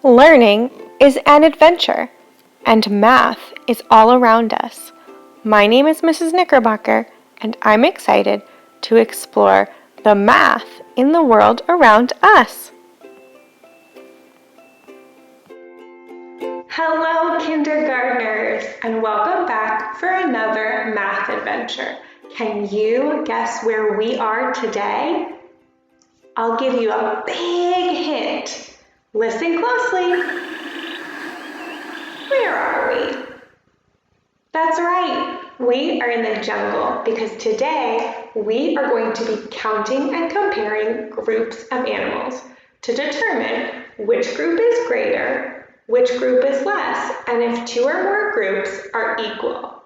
Learning is an adventure, and math is all around us. My name is Mrs. Knickerbocker, and I'm excited to explore the math in the world around us. Hello, kindergartners, and welcome back for another math adventure. Can you guess where we are today? I'll give you a big hint. Listen closely. Where are we? That's right. We are in the jungle because today we are going to be counting and comparing groups of animals to determine which group is greater, which group is less, and if two or more groups are equal.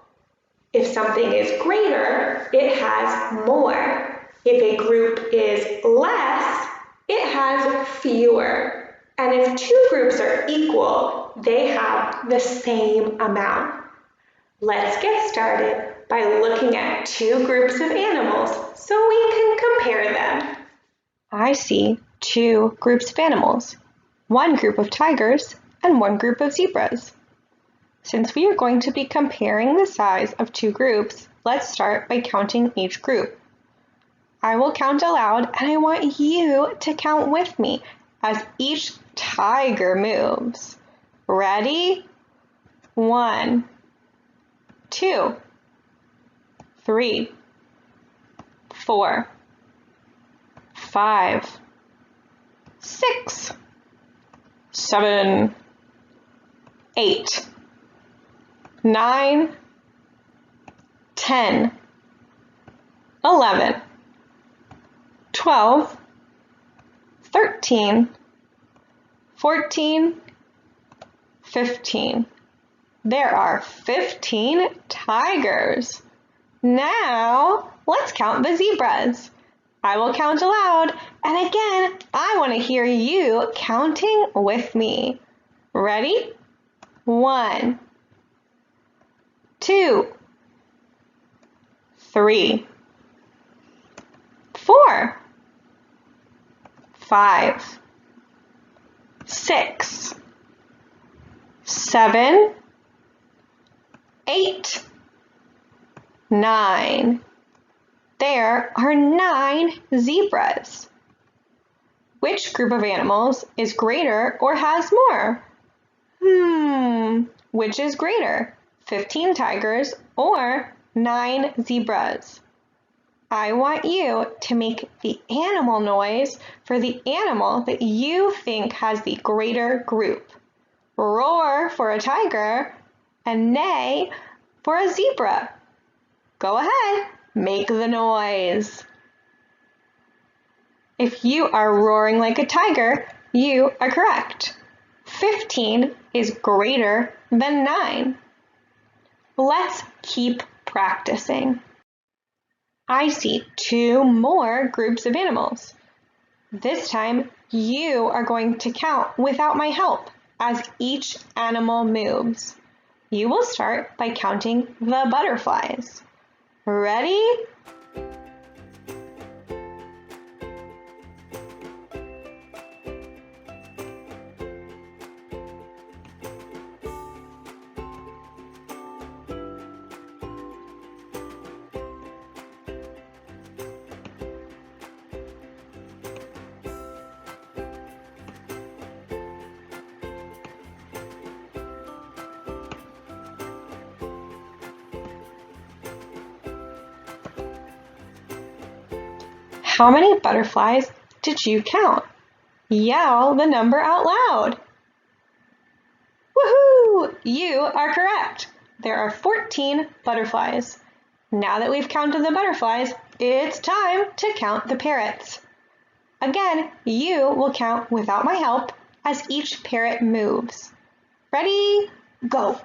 If something is greater, it has more. If a group is less, it has fewer. And if two groups are equal, they have the same amount. Let's get started by looking at two groups of animals so we can compare them. I see two groups of animals, one group of tigers and one group of zebras. Since we are going to be comparing the size of two groups, let's start by counting each group. I will count aloud and I want you to count with me as each tiger moves. Ready? 1, 2, 3, 4, 5, 6, 7, 8, 9, 10, 11, 12, 13, 14, 15. There are 15 tigers. Now, let's count the zebras. I will count aloud, and again, I want to hear you counting with me. Ready? 1, 2, 3, 4, 5, 6, 7, 8, 9. There are 9 zebras. Which group of animals is greater or has more? Which is greater, 15 tigers or 9 zebras? I want you to make the animal noise for the animal that you think has the greater group. Roar for a tiger and neigh for a zebra. Go ahead, make the noise. If you are roaring like a tiger, you are correct. 15 is greater than 9. Let's keep practicing. I see 2 more groups of animals. This time, you are going to count without my help as each animal moves. You will start by counting the butterflies. Ready? How many butterflies did you count? Yell the number out loud. Woohoo! You are correct. There are 14 butterflies. Now that we've counted the butterflies, it's time to count the parrots. Again, you will count without my help as each parrot moves. Ready? Go!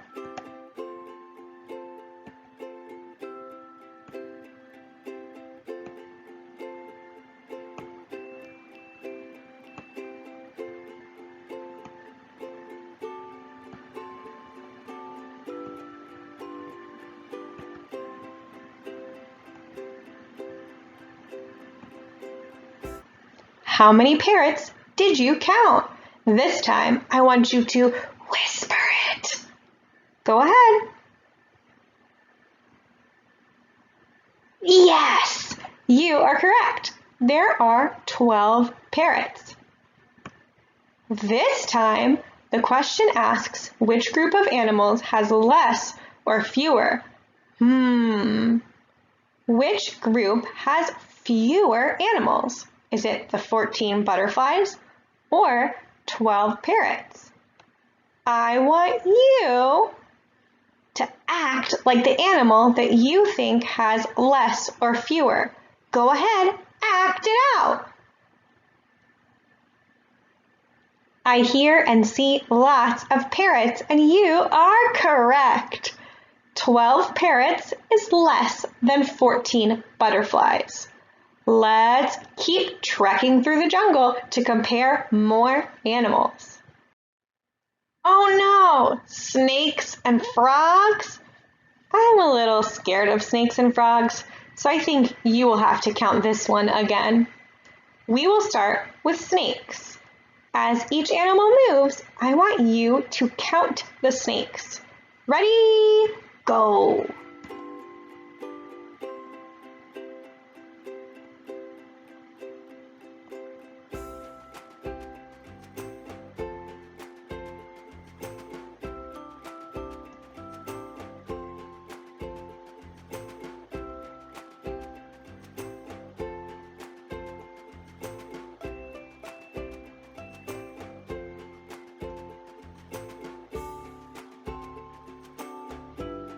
How many parrots did you count? This time, I want you to whisper it. Go ahead. Yes, you are correct. There are 12 parrots. This time, the question asks which group of animals has less or fewer. Which group has fewer animals? Is it the 14 butterflies or 12 parrots? I want you to act like the animal that you think has less or fewer. Go ahead, act it out. I hear and see lots of parrots, and you are correct. 12 parrots is less than 14 butterflies. Let's keep trekking through the jungle to compare more animals. Oh no, snakes and frogs? I'm a little scared of snakes and frogs, so I think you will have to count this one again. We will start with snakes. As each animal moves, I want you to count the snakes. Ready? Go!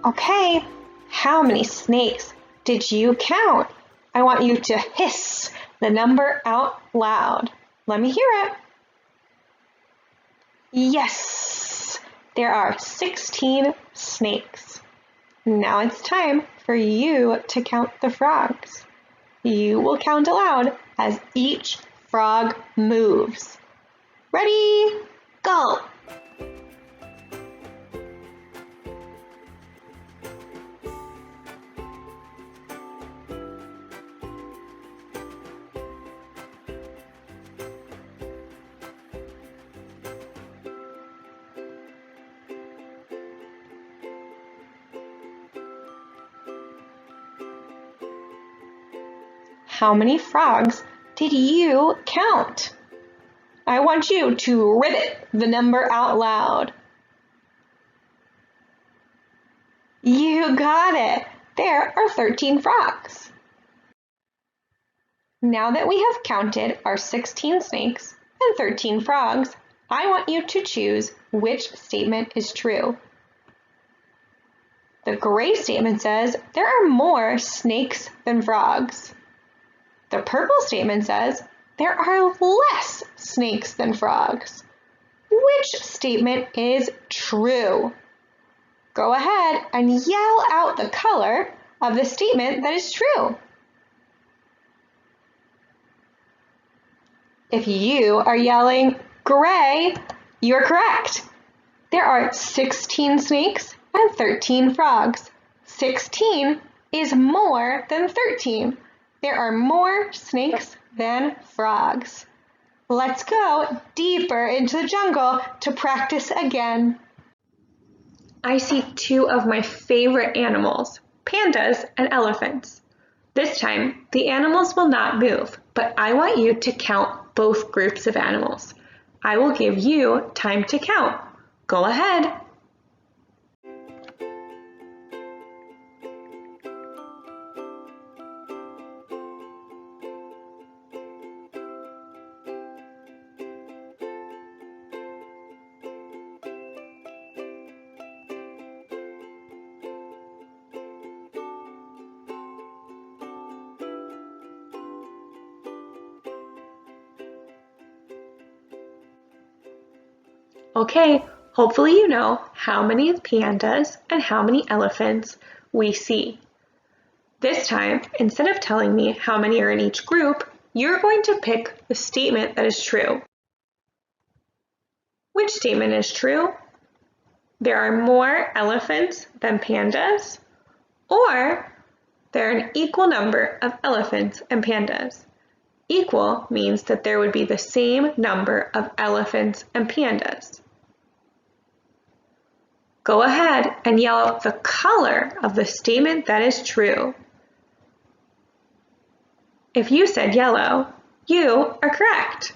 Okay, how many snakes did you count? I want you to hiss the number out loud. Let me hear it. Yes, there are 16 snakes. Now it's time for you to count the frogs. You will count aloud as each frog moves. Ready? Go! How many frogs did you count? I want you to ribbit the number out loud. You got it. There are 13 frogs. Now that we have counted our 16 snakes and 13 frogs, I want you to choose which statement is true. The gray statement says there are more snakes than frogs. The purple statement says there are less snakes than frogs. Which statement is true? Go ahead and yell out the color of the statement that is true. If you are yelling gray, you're correct. There are 16 snakes and 13 frogs. 16 is more than 13. There are more snakes than frogs. Let's go deeper into the jungle to practice again. I see two of my favorite animals, pandas and elephants. This time, the animals will not move, but I want you to count both groups of animals. I will give you time to count. Go ahead. Okay, hopefully you know how many pandas and how many elephants we see. This time, instead of telling me how many are in each group, you're going to pick the statement that is true. Which statement is true? There are more elephants than pandas, or there are an equal number of elephants and pandas. Equal means that there would be the same number of elephants and pandas. Go ahead and yell out the color of the statement that is true. If you said yellow, you are correct.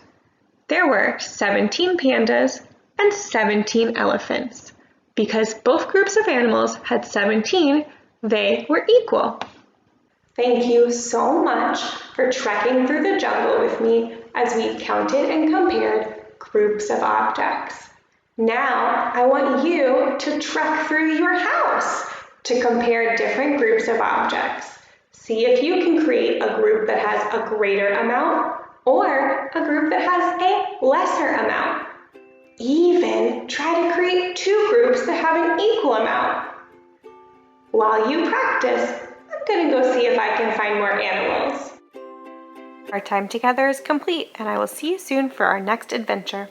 There were 17 pandas and 17 elephants. Because both groups of animals had 17, they were equal. Thank you so much for trekking through the jungle with me as we counted and compared groups of objects. Now I want you to trek through your house to compare different groups of objects. See if you can create a group that has a greater amount or a group that has a lesser amount. Even try to create two groups that have an equal amount. While you practice, I'm going to go see if I can find more animals. Our time together is complete, and I will see you soon for our next adventure.